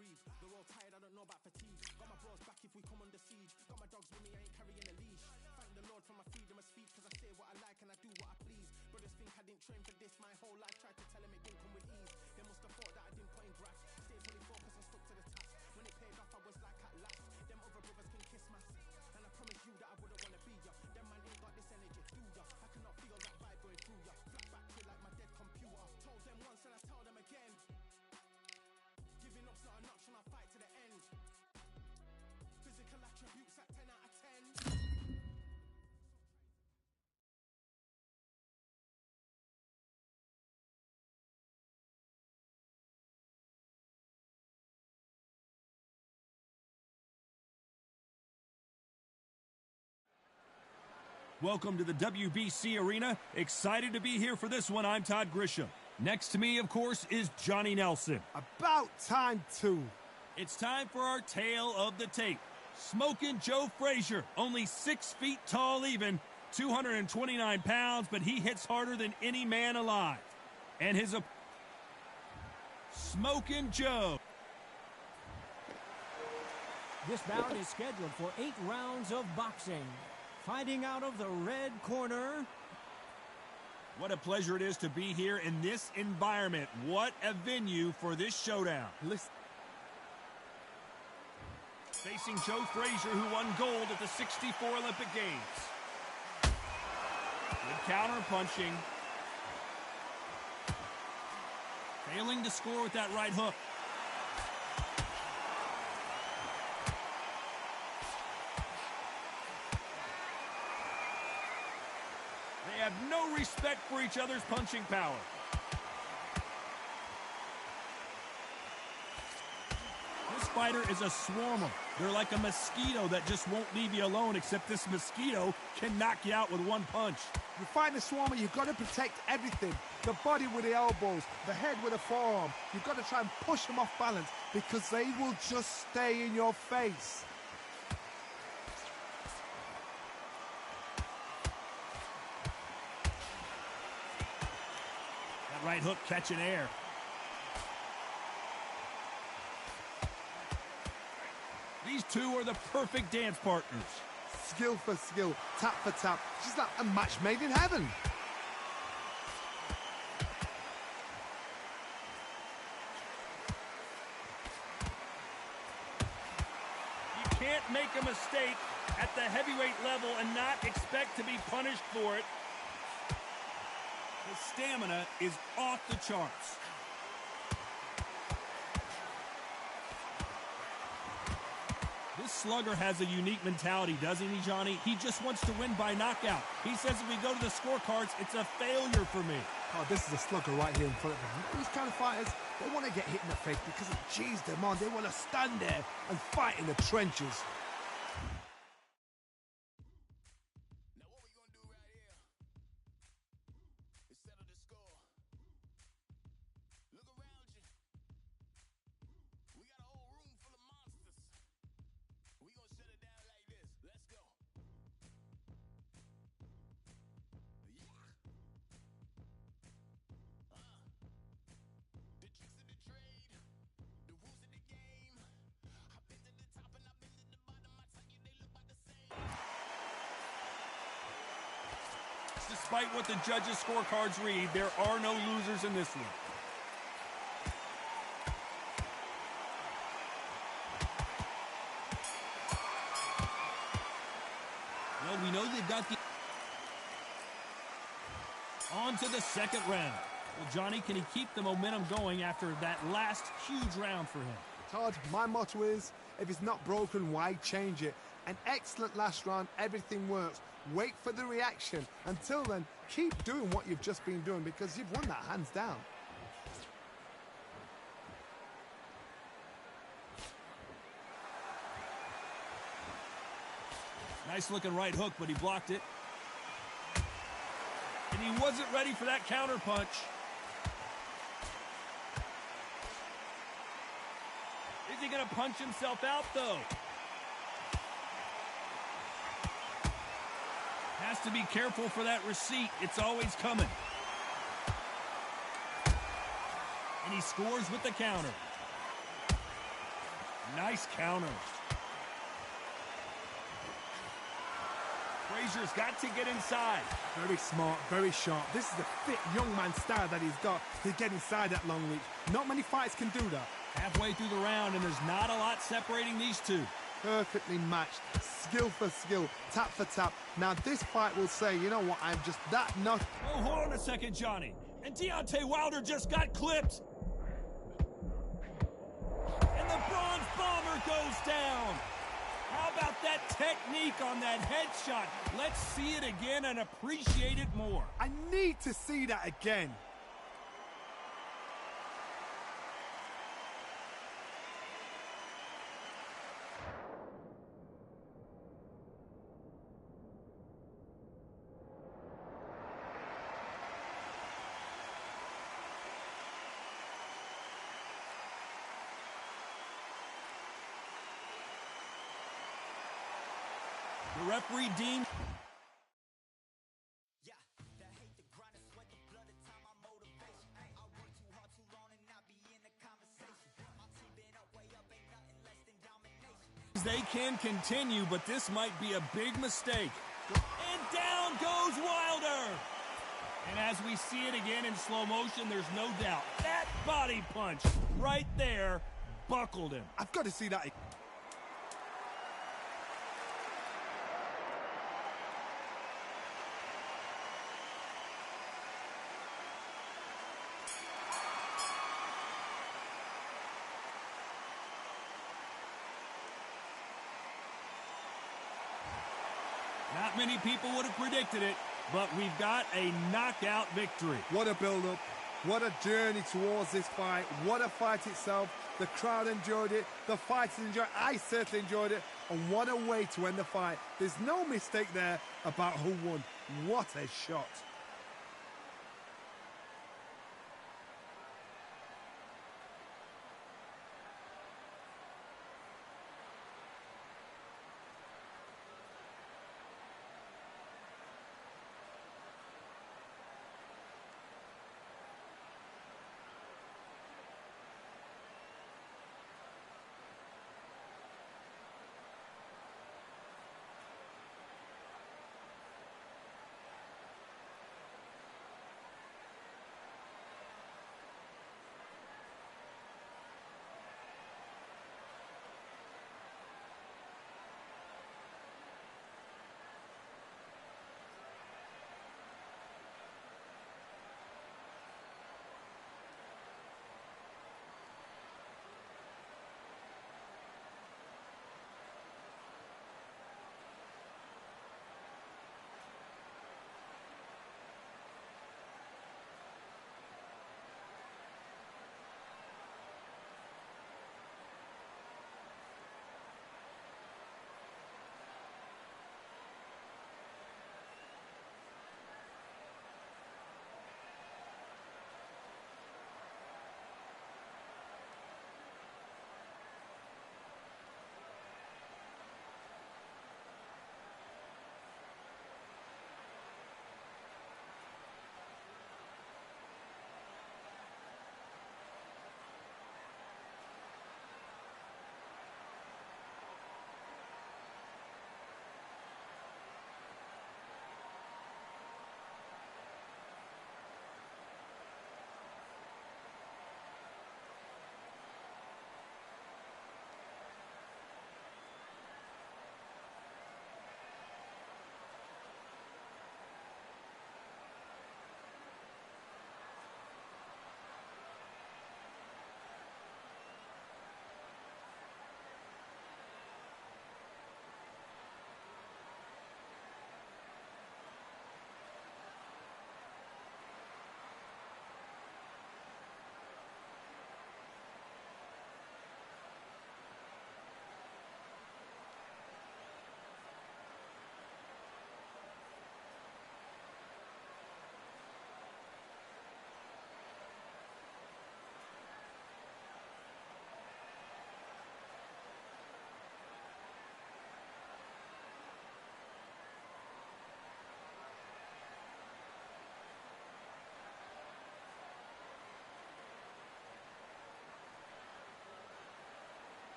breathe. They're all tired, I don't know about fatigue. Got my bros back if we come under siege. Got my dogs with me, I ain't carrying a leash. Thank the Lord for my freedom of speech, cause I say what I like and I do what I please. Brothers think I didn't train for this my whole life. Tried to tell them it didn't come with ease. They must have thought that I didn't put in graft. Stayed fully focused and stuck to the task. When it paid off, I was like at last. Them other brothers can kiss my ass. And I promise you that I wouldn't wanna be ya. Them man ain't got this energy, do ya? I cannot feel that vibe going through ya. Flashback to like my dead computer. Told them once and I tell them again. Giving up's not an option, I'll fight to the end. Physical attributes at 10 out of 10. Welcome to the WBC Arena. Excited to be here for this one. I'm Todd Grisham. Next to me, of course, is Johnny Nelson. About time, too. It's time for our tale of the tape. Smokin' Joe Frazier, only 6 feet tall even, 229 pounds, but he hits harder than any man alive. And his Smokin' Joe. This bout is scheduled for 8 rounds of boxing. Fighting out of the red corner. What a pleasure it is to be here in this environment. What a venue for this showdown. Listen. Facing Joe Frazier, who won gold at the '64 Olympic Games. Good counter punching. Failing to score with that right hook. They have no respect for each other's punching power. This fighter is a swarmer. They're like a mosquito that just won't leave you alone, except this mosquito can knock you out with one punch. You fight a swarmer, you've got to protect everything. The body with the elbows, the head with the forearm. You've got to try and push them off balance because they will just stay in your face. That right hook catching air. These two are the perfect dance partners. Skill for skill, tap for tap. Just like a match made in heaven. You can't make a mistake at the heavyweight level and not expect to be punished for it. His stamina is off the charts. This slugger has a unique mentality, doesn't he, Johnny? He just wants to win by knockout. He says if we go to the scorecards, it's a failure for me. Oh, this is a slugger right here in front of him. These kind of fighters, they want to get hit in the face because it cheers them on. They want to stand there and fight in the trenches. Despite what the judges' scorecards read, there are no losers in this one. Well, we know they've got the... On to the second round. Well, Johnny, can he keep the momentum going after that last huge round for him? Todd, my motto is, if it's not broken, why change it? An excellent last round, everything works. Wait for the reaction. Until then, keep doing what you've just been doing because you've won that hands down. Nice looking right hook, but he blocked it. And he wasn't ready for that counter punch. Is he going to punch himself out, though? Has to be careful for that receipt. It's always coming. And he scores with the counter. Nice counter. Frazier's got to get inside. Very smart, very sharp. This is a fit young man style that he's got to get inside that long reach. Not many fighters can do that. Halfway through the round, and there's not a lot separating these two. Perfectly matched, skill for skill, tap for tap. Now this fight will say, you know what, I'm just that not... Oh, hold on a second, Johnny. And Deontay Wilder just got clipped. And the Bronze Bomber goes down. How about that technique on that headshot? Let's see it again and appreciate it more. I need to see that again. The referee deemed... They can continue, but this might be a big mistake. And down goes Wilder! And as we see it again in slow motion, there's no doubt that body punch right there buckled him. I've got to see that again. Not many people would have predicted it, but we've got a knockout victory. What a build-up. What a journey towards this fight. What a fight itself. The crowd enjoyed it. The fighters enjoyed it. I certainly enjoyed it. And what a way to end the fight. There's no mistake there about who won. What a shot.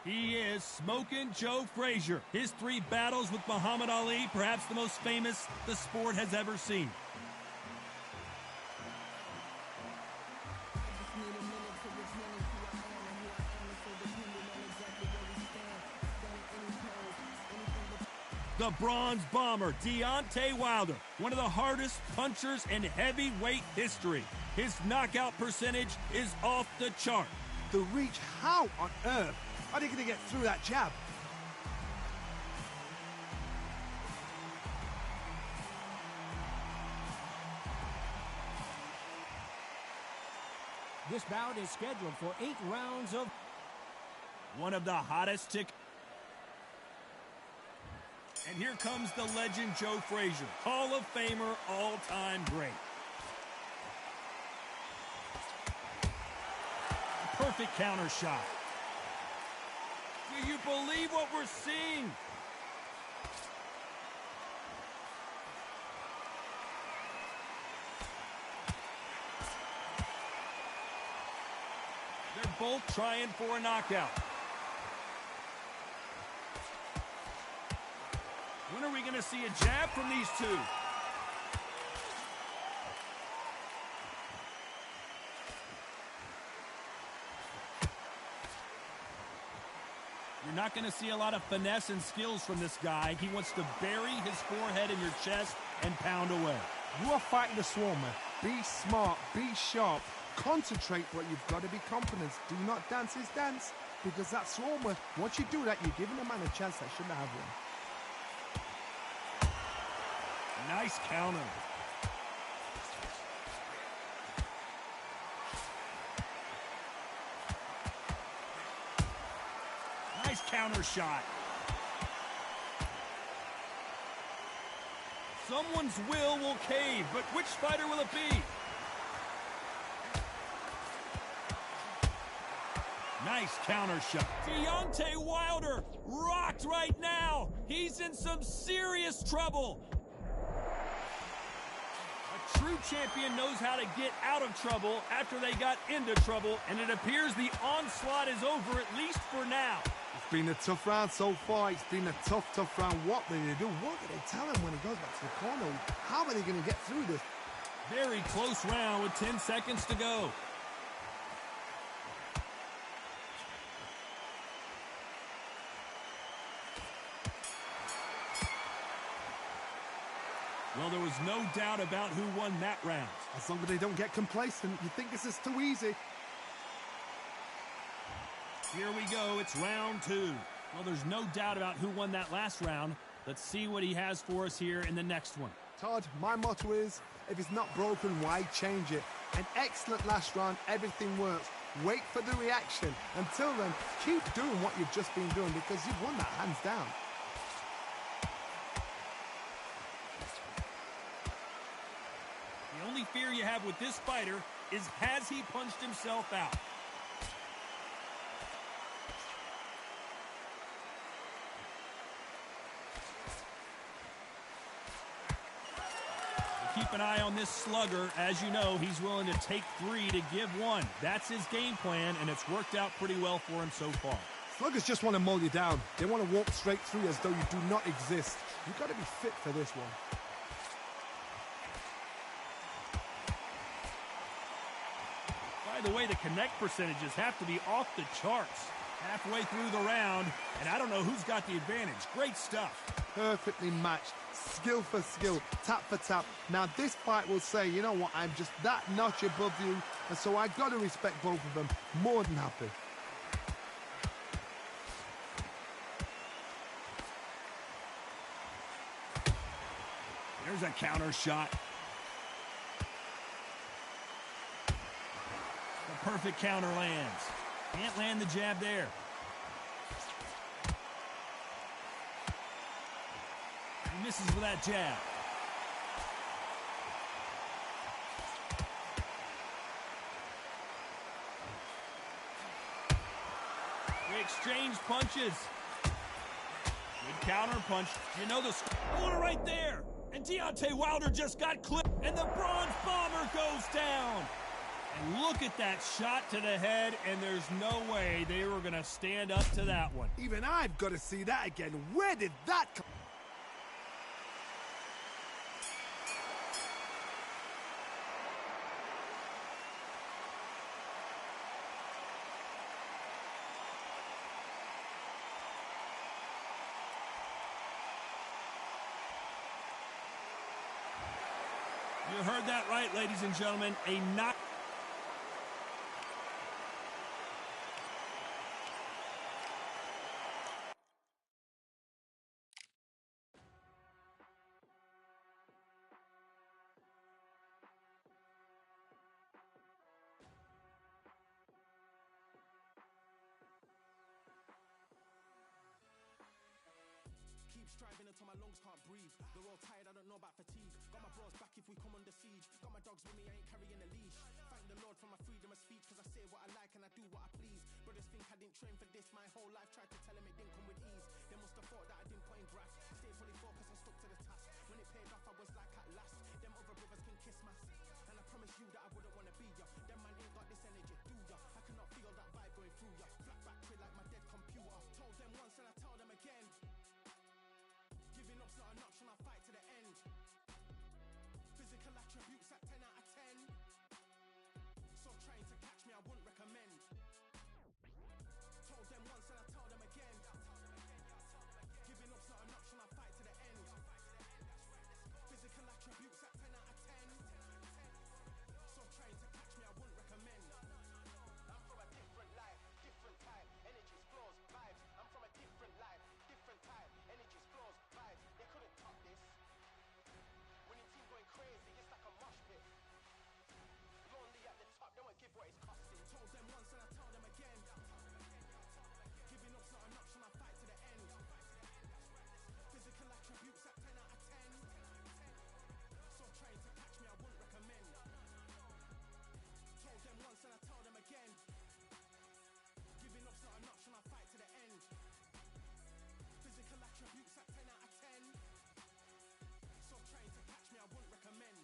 He is Smokin' Joe Frazier. His 3 battles with Muhammad Ali, perhaps the most famous the sport has ever seen. The Bronze Bomber, Deontay Wilder, one of the hardest punchers in heavyweight history. His knockout percentage is off the chart. The reach, how on earth are they going to get through that jab? This bout is scheduled for 8 rounds of... One of the hottest tick. And here comes the legend Joe Frazier, Hall of Famer, all-time great. Perfect counter shot. Do you believe what we're seeing? They're both trying for a knockout. When are we going to see a jab from these two? You're not going to see a lot of finesse and skills from this guy. He wants to bury his forehead in your chest and pound away. You are fighting the Swarmer. Be smart, be sharp, concentrate, but you've got to be confident. Do not dance his dance, because that Swarmer, once you do that, you're giving a man a chance that shouldn't have one. Nice counter. Nice counter shot. Someone's will cave, but which fighter will it be? Nice counter shot. Deontay Wilder rocked right now. He's in some serious trouble. A true champion knows how to get out of trouble after they got into trouble, and it appears the onslaught is over, at least for now. It's been a tough round so far. It's been a tough round. What do they do? What do they tell him when he goes back to the corner? How are they going to get through this? Very close round with 10 seconds to go. Well, there was no doubt about who won that round. As long as they don't get complacent, you think this is too easy. Here we go, it's round 2. Well, there's no doubt about who won that last round. Let's see what he has for us here in the next one. Todd, my motto is, if it's not broken, why change it? An excellent last round, everything works. Wait for the reaction. Until then, keep doing what you've just been doing, because you've won that hands down. The only fear you have with this fighter is, has he punched himself out? Keep an eye on this slugger. As you know, he's willing to take 3 to give 1. That's his game plan, and it's worked out pretty well for him so far. Sluggers just want to mow you down. They want to walk straight through as though you do not exist. You've got to be fit for this one. By the way, the connect percentages have to be off the charts. Halfway through the round, and I don't know who's got the advantage. Great stuff. Perfectly matched. Skill for skill, tap for tap. Now this fight will say, you know what, I'm just that notch above you, and so I got to respect both of them. More than happy. There's a counter shot. The perfect counter lands. Can't land the jab there. He misses with that jab. They exchange punches. Good counter punch. You know the score right there. And Deontay Wilder just got clipped. And the Bronze Bomber goes down. And look at that shot to the head, and there's no way they were going to stand up to that one. Even I've got to see that again. Where did that come? You heard that right, ladies and gentlemen. A knock. Keep striving until my lungs can't breathe. They're all tired, I don't know about fatigue. Got my bros back if we come under siege. Got my dogs with me, I ain't carrying a leash. Thank the Lord for my freedom of speech, cause I say what I like and I do what I please. Brothers think I didn't train for this my whole life. Tried to tell them it didn't come with ease. They must have thought that I didn't put in graft. Stayed fully focused and stuck to the task. When it paid off, I was like at last. Them other brothers can kiss my ass. And I promise you that I wouldn't wanna be ya. Them man ain't got this energy, do ya? I cannot feel that vibe going through ya. Flat battery like my dead computer. Told them once and I tell them again. Giving up's not an option, I'll fight to the end. Physical attributes at 10 out of 10. So trying to catch me, I wouldn't recommend. Told them once and I tell them again. Giving up's not an option, I'll fight to the end. Physical attributes at 10 out of 10. So trying to catch me, I wouldn't recommend. I'm from a different life, different type. Energies, flows, vibes. I'm from a different life, different type. Energies, flows, vibes. They couldn't top this. When your team going crazy, it's like a mosh pit. Lonely at the top, don't give what it's costing. Told them once and I tell them again. Giving up's not an option, I'll fight to the end. Physical attributes at 10 out of 10. So trying to catch me, I wouldn't recommend. Told them once and I tell them again. Giving up's not an option, I'll fight to the end. Physical attributes at 10 out of 10. So trying to catch me, I wouldn't recommend.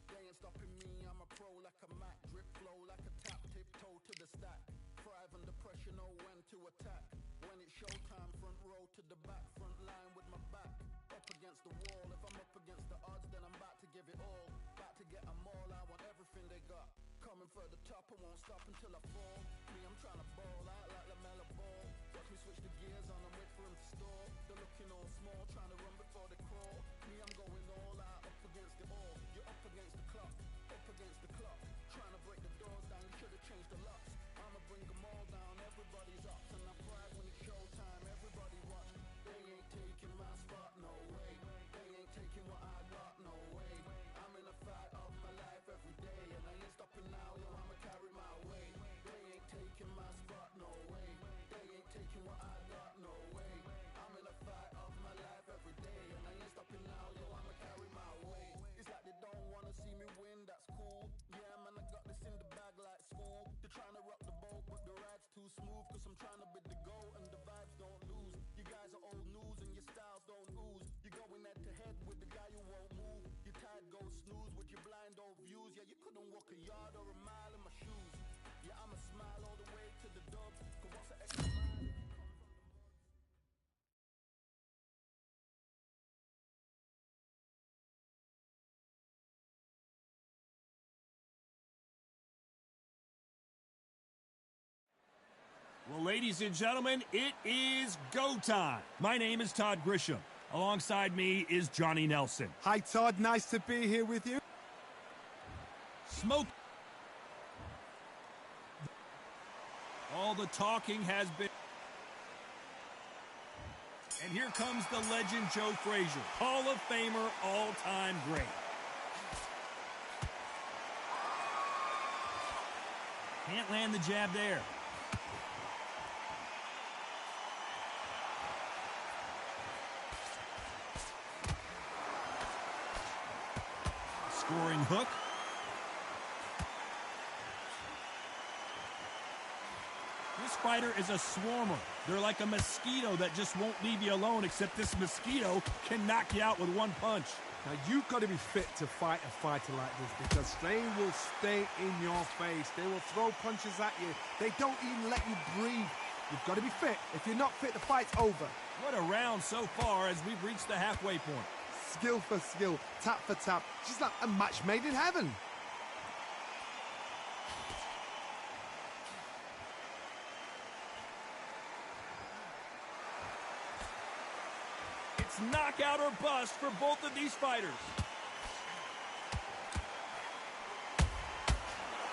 They ain't stopping me, I'm a pro like a Mac. Drip flow like a tap, tiptoe to the stack. Thrive under pressure, know when to attack. When it's showtime, front row to the back. Front line with my back up against the wall. If I'm up against the odds, then I'm about to give it all. About to get them all, I want everything they got. Coming for the top, I won't stop until I fall. Me, I'm trying to ball out like LaMelo Ball. Watch me switch the gears on and wait for him to stall. They're looking all small, trying to run before they crawl. Me, I'm going all out, up against the all. You're up against the clock, up against the clock. Trying to break the doors down, you should have changed the locks. I'ma bring them all down, everybody's up. And I pride when it's showtime, everybody watch. They ain't taking my spot, no way. They ain't taking what I got, no way. I'm in a fight of my life every day. And I ain't stopping now, yo, I'ma carry my weight. They ain't taking my spot, no way. They ain't taking what I got, no way. I'm in a fight of my life every day. And I ain't stopping now, yo, I'ma carry my weight. It's like they don't wanna see me win, that's cool. Yeah, man, I got this in the bag like school. They're trying to rock the boat, but the ride's too smooth. Cause I'm trying to bid the goal and the vibes don't lose. You guys are old news and your styles don't ooze. You're going head to head with the guy who won't move. Your tide goes snooze with your blind old views. Yeah, you couldn't walk a yard or a mile in my shoes. Yeah, I'ma smile all the way to the dub. Cause what's the extra mile if you come from the mud? Well, ladies and gentlemen, it is go time. My name is Todd Grisham. Alongside me is Johnny Nelson. Hi, Todd. Nice to be here with you. Smoke. All the talking has been. And here comes the legend Joe Frazier, Hall of Famer, all-time great. Can't land the jab there. Scoring hook. This fighter is a swarmer. They're like a mosquito that just won't leave you alone, except this mosquito can knock you out with one punch. Now, you've got to be fit to fight a fighter like this because they will stay in your face. They will throw punches at you. They don't even let you breathe. You've got to be fit. If you're not fit, the fight's over. What a round so far as we've reached the halfway point. Skill for skill, tap for tap. She's like a match made in heaven. It's knockout or bust for both of these fighters.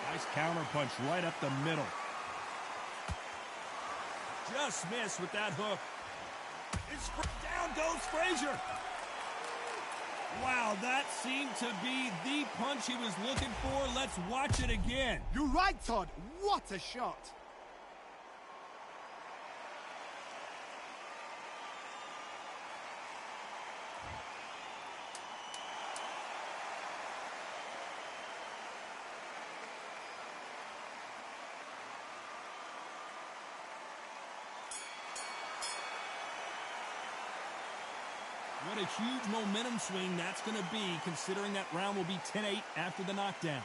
Nice counter punch right up the middle. Just missed with that hook. Down goes Frazier. Wow, that seemed to be the punch he was looking for. Let's watch it again. You're right, Todd. What a shot. What a huge momentum swing that's going to be, considering that round will be 10-8 after the knockdown.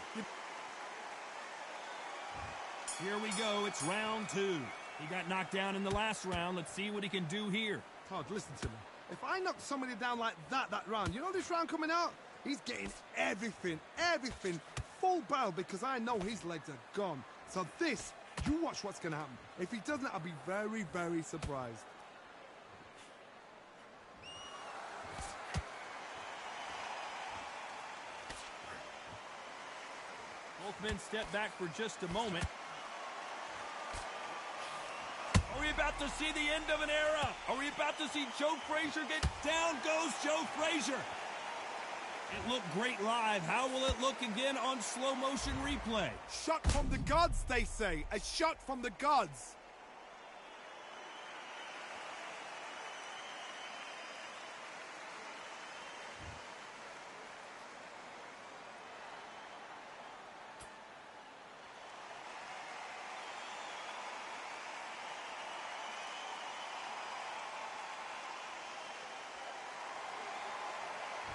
Here we go. It's round 2. He got knocked down in the last round. Let's see what he can do here. Todd, listen to me. If I knock somebody down like that round, you know this round coming out? He's getting everything, full barrel because I know his legs are gone. So this, you watch what's going to happen. If he doesn't, I'll be very, very surprised. Both men step back for just a moment. Are we about to see the end of an era? Are we about to see Joe Frazier get down? Goes Joe Frazier. It looked great live. How will it look again on slow motion replay? Shot from the gods, they say. A shot from the gods.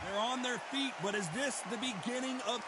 They're on their feet, but is this the beginning of...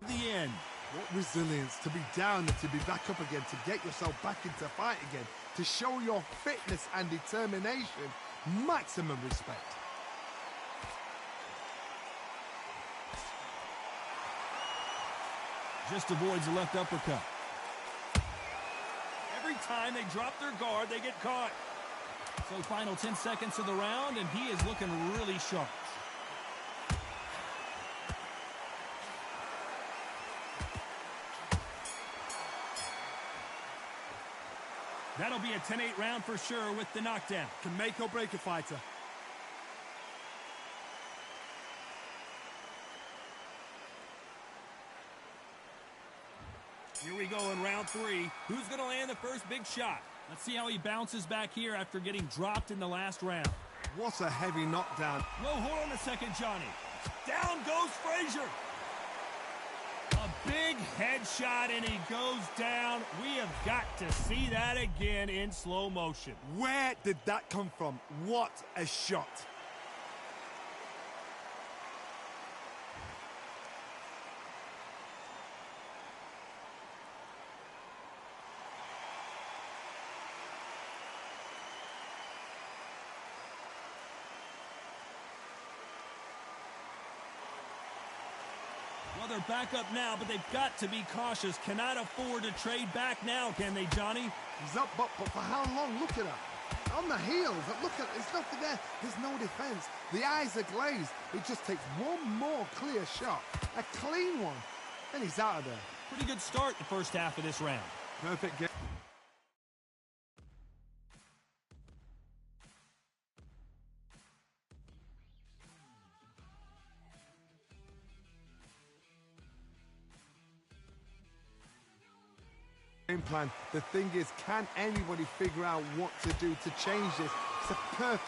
the end. What resilience to be down and to be back up again, to get yourself back into fight again, to show your fitness and determination. Maximum respect. Just avoids the left uppercut. Every time they drop their guard, they get caught. So final 10 seconds of the round, and he is looking really sharp. That'll be a 10-8 round for sure with the knockdown. Can make or break a fighter. Here we go in round 3. Who's going to land the first big shot? Let's see how he bounces back here after getting dropped in the last round. What a heavy knockdown. No, hold on a second, Johnny. Down goes Frazier. A big headshot, and he goes down. We have got to see that again in slow motion. Where did that come from? What a shot. Well, they're back up now, but they've got to be cautious. Cannot afford to trade back now, can they, Johnny? He's up, but for how long? Look at her. On the heels. Look at there's nothing there. There's no defense. The eyes are glazed. It just takes one more clear shot. A clean one. And he's out of there. Pretty good start the first half of this round. Perfect game. Game plan. The thing is, can anybody figure out what to do to change this? It's a perfect.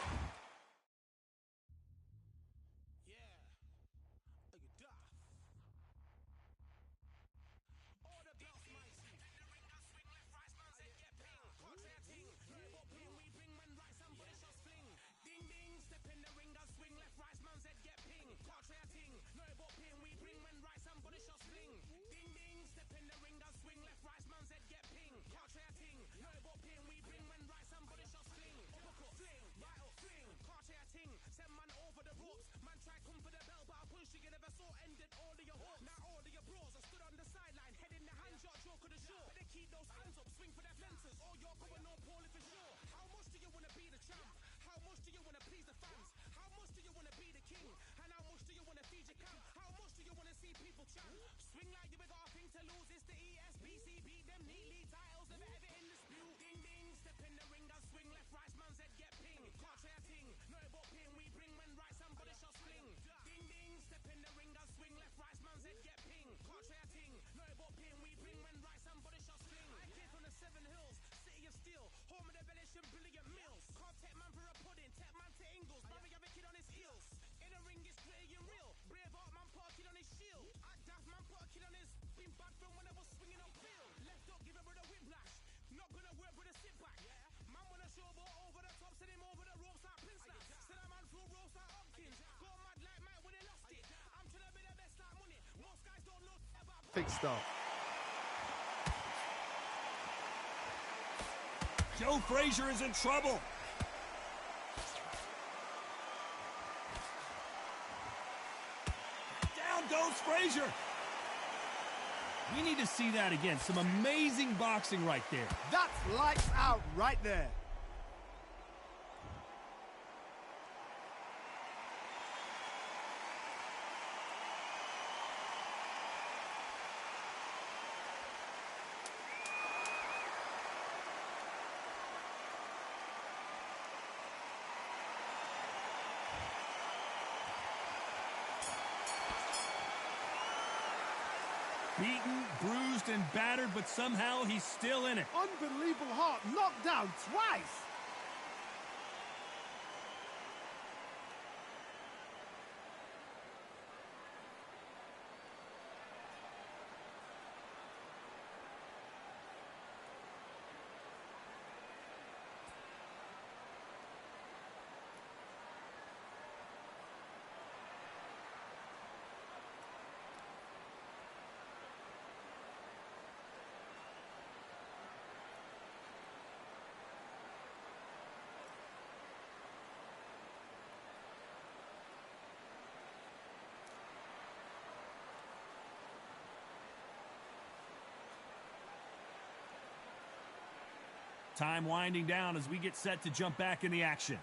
Start. Joe Frazier is in trouble. Down goes Frazier. We need to see that again. Some amazing boxing right there. That's lights out right there. Beaten, bruised, and battered, but somehow he's still in it. Unbelievable heart, knocked down twice. Time winding down as we get set to jump back in the action.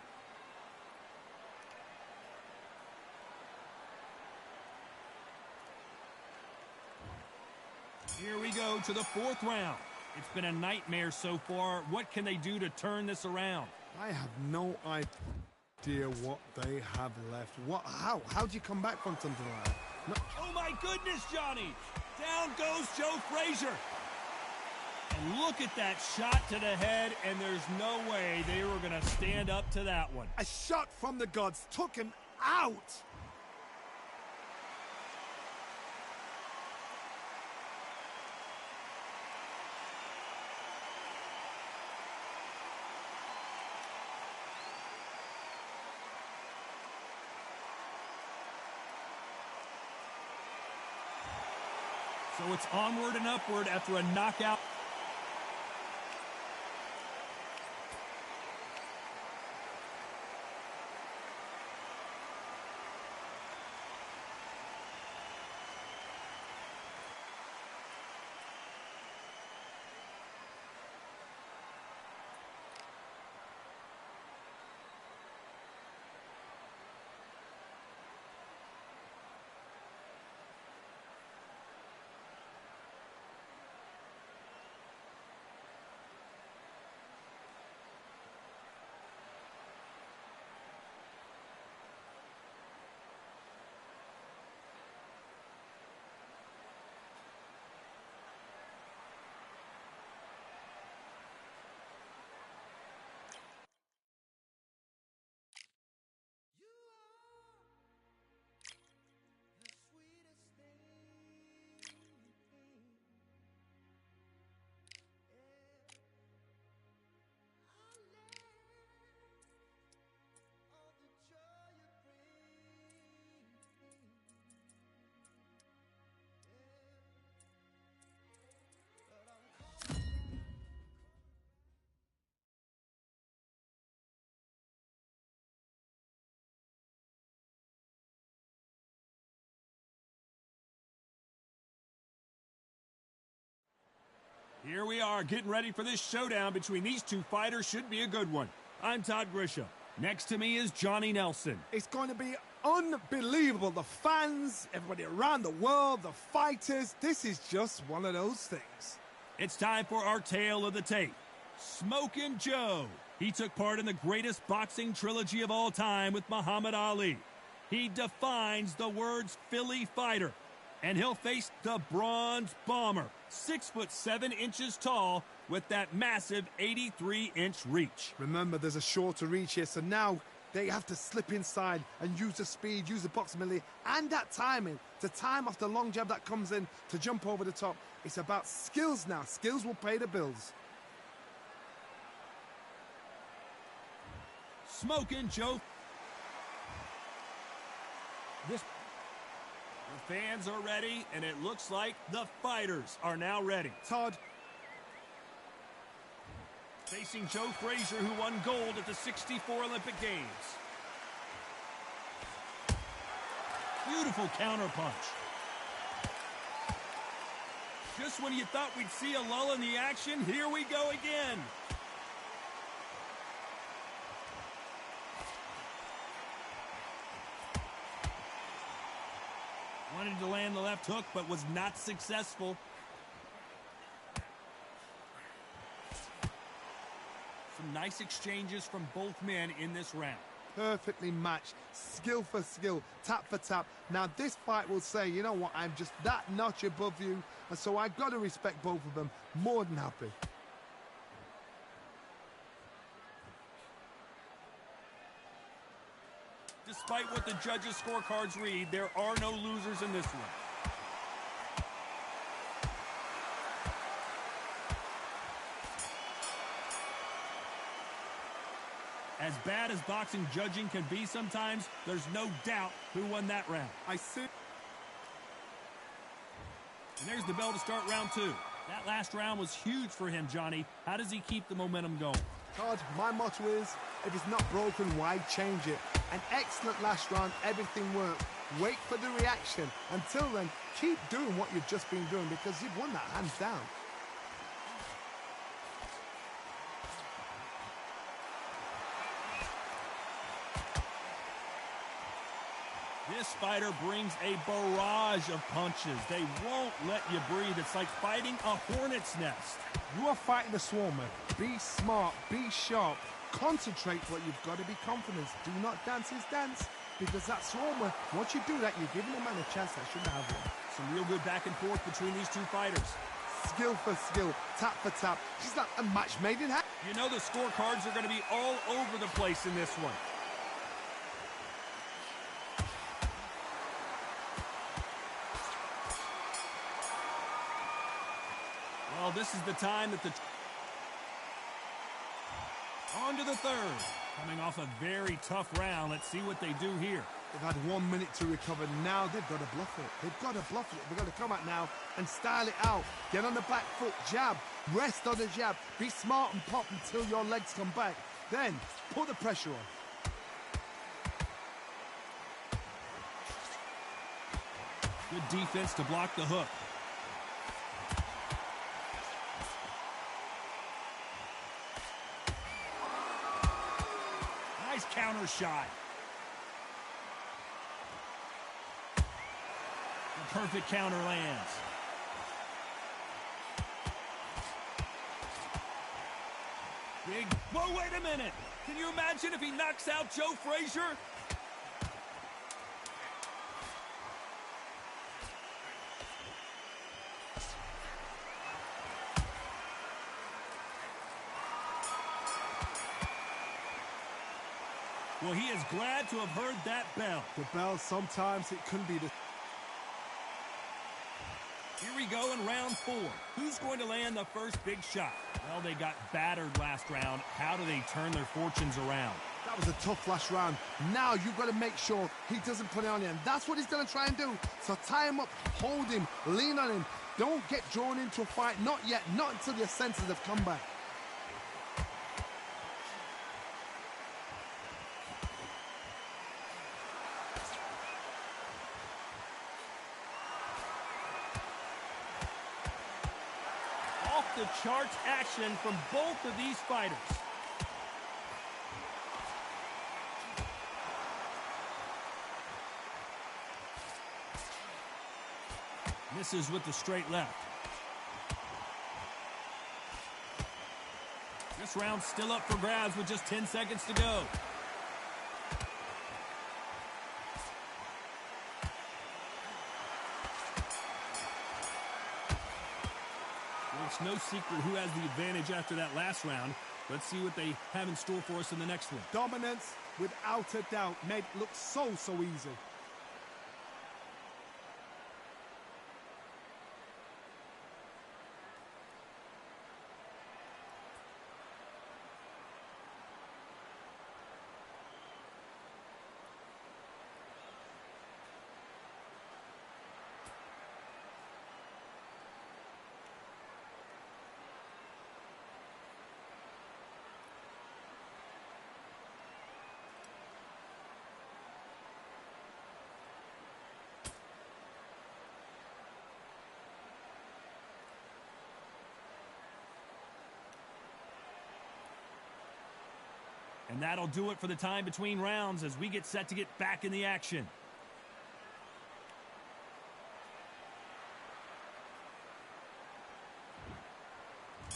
Here we go to the fourth round. It's been a nightmare so far. What can they do to turn this around? I have no idea what they have left. How do you come back from something like that? No. Oh my goodness, Johnny! Down goes Joe Frazier. And look at that shot to the head, and there's no way they were going to stand up to that one. A shot from the gods took him out. So it's onward and upward after a knockout. Here we are, getting ready for this showdown between these two fighters. Should be a good one. I'm Todd Grisham. Next to me is Johnny Nelson. It's going to be unbelievable. The fans, everybody around the world, the fighters. This is just one of those things. It's time for our tale of the tape. Smokin' Joe. He took part in the greatest boxing trilogy of all time with Muhammad Ali. He defines the words Philly fighter. And he'll face the Bronze Bomber, 6'7" tall, with that massive 83-inch reach. Remember, there's a shorter reach here, so now they have to slip inside and use the speed, use the proximity, and that timing to time off the long jab that comes in to jump over the top. It's about skills now. Skills will pay the bills. Smokin' Joe. The fans are ready, and it looks like the fighters are now ready. Todd. Facing Joe Frazier, who won gold at the '64 Olympic Games. Beautiful counterpunch. Just when you thought we'd see a lull in the action, here we go again. Wanted to land the left hook, but was not successful. Some nice exchanges from both men in this round. Perfectly matched, skill for skill, tap for tap. Now this fight will say, you know what, I'm just that notch above you, and so I've got to respect both of them. More than happy. Despite what the judges' scorecards read, there are no losers in this one. As bad as boxing judging can be sometimes, there's no doubt who won that round. I see. And there's the bell to start round two. That last round was huge for him, Johnny. How does he keep the momentum going? Todd, my motto is, if it's not broken, why change it? An excellent last round, everything worked. Wait for the reaction. Until then, keep doing what you've just been doing because you've won that hands down. This This fighter brings a barrage of punches. They won't let you breathe. It's like fighting a hornet's nest. You are fighting the swarmer. Be smart, be sharp, concentrate, but you've got to be confident. Do not dance his dance, because that swarmer, once you do that, you're giving a man a chance that shouldn't have one. Some real good back and forth between these two fighters. Skill for skill, tap for tap. She's like a match made in heaven. You know the scorecards are going to be all over the place in this one. Well, this is the time that on to the third. Coming off a very tough round. Let's see what they do here. They've had 1 minute to recover. Now they've got to bluff it. They've got to bluff it. They've got to come out now and style it out. Get on the back foot, jab. Rest on the jab. Be smart and pop until your legs come back. Then put the pressure on. Good defense to block the hook. Nice counter shot. The perfect counter lands. Big, whoa, wait a minute. Can you imagine if he knocks out Joe Frazier? Well, he is glad to have heard that bell. The bell, sometimes it can be the... Here we go in round 4. Who's going to land the first big shot? Well, they got battered last round. How do they turn their fortunes around? That was a tough last round. Now you've got to make sure he doesn't put it on you. And that's what he's going to try and do. So tie him up, hold him, lean on him. Don't get drawn into a fight. Not yet. Not until your senses have come back. The charts action from both of these fighters. Misses with the straight left. This round's still up for grabs with just 10 seconds to go. It's no secret who has the advantage after that last round. Let's see what they have in store for us in the next one. Dominance, without a doubt, made it look so easy. And that'll do it for the time between rounds as we get set to get back in the action.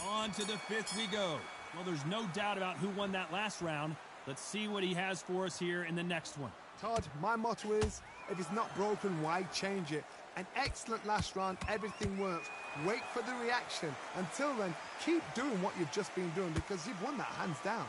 On to the 5th we go. Well, there's no doubt about who won that last round. Let's see what he has for us here in the next one. Todd, my motto is, if it's not broken, why change it? An excellent last round, everything works. Wait for the reaction. Until then, keep doing what you've just been doing because you've won that hands down.